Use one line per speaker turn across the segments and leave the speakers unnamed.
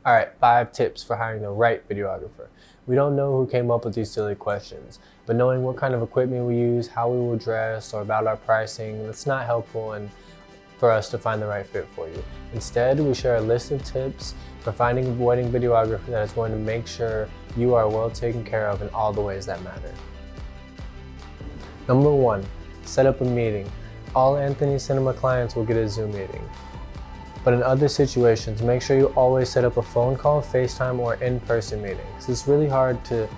All right, 5 tips for hiring the right videographer. We don't know who came up with these silly questions, but knowing what kind of equipment we use, how we will dress, or about our pricing, that's not helpful and for us to find the right fit for you. Instead, we share a list of tips for finding a wedding videographer that is going to make sure you are well taken care of in all the ways that matter. Number 1, set up a meeting. All Anthony Cinema clients will get a Zoom meeting. But in other situations, make sure you always set up a phone call, FaceTime, or in-person meeting. It's really hard to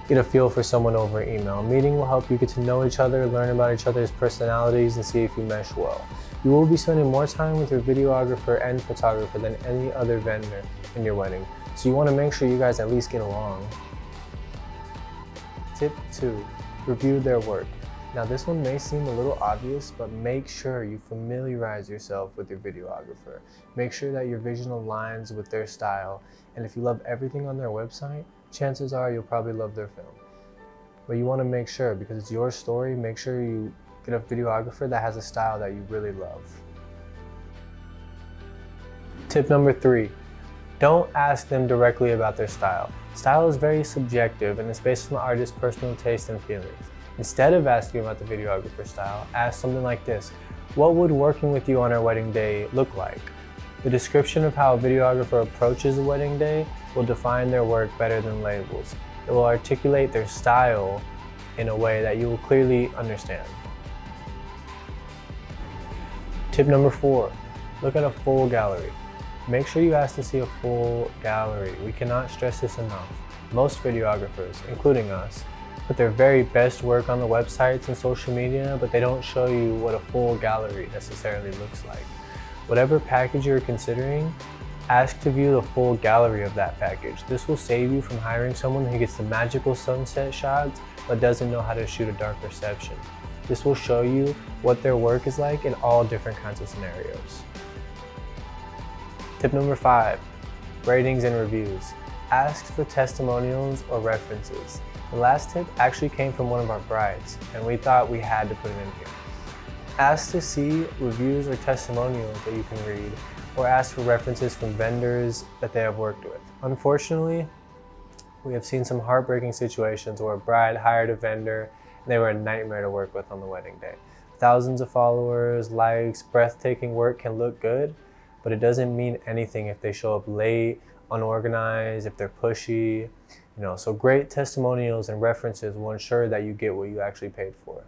get a feel for someone over email. A meeting will help you get to know each other, learn about each other's personalities, and see if you mesh well. You will be spending more time with your videographer and photographer than any other vendor in your wedding, so you want to make sure you guys at least get along. Tip 2, review their work. Now this one may seem a little obvious, but make sure you familiarize yourself with your videographer. Make sure that your vision aligns with their style, and if you love everything on their website, chances are you'll probably love their film. But you want to make sure, because it's your story, make sure you get a videographer that has a style that you really love. Tip number 3, don't ask them directly about their style. Style is very subjective and it's based on the artist's personal taste and feelings. Instead of asking about the videographer style, ask something like this: what would working with you on our wedding day look like? The description of how a videographer approaches a wedding day will define their work better than labels. It will articulate their style in a way that you will clearly understand. Tip number 4, look at a full gallery. Make sure you ask to see a full gallery. We cannot stress this enough. Most videographers, including us, put their very best work on the websites and social media, but they don't show you what a full gallery necessarily looks like. Whatever package you're considering, ask to view the full gallery of that package. This will save you from hiring someone who gets the magical sunset shots but doesn't know how to shoot a dark reception. This will show you what their work is like in all different kinds of scenarios. Tip number 5, ratings and reviews. Ask for testimonials or references. The last tip actually came from one of our brides, and we thought we had to put it in here. Ask to see reviews or testimonials that you can read, or ask for references from vendors that they have worked with. Unfortunately, we have seen some heartbreaking situations where a bride hired a vendor and they were a nightmare to work with on the wedding day. Thousands of followers, likes, breathtaking work can look good, but it doesn't mean anything if they show up late, unorganized, if they're pushy. So great testimonials and references will ensure that you get what you actually paid for.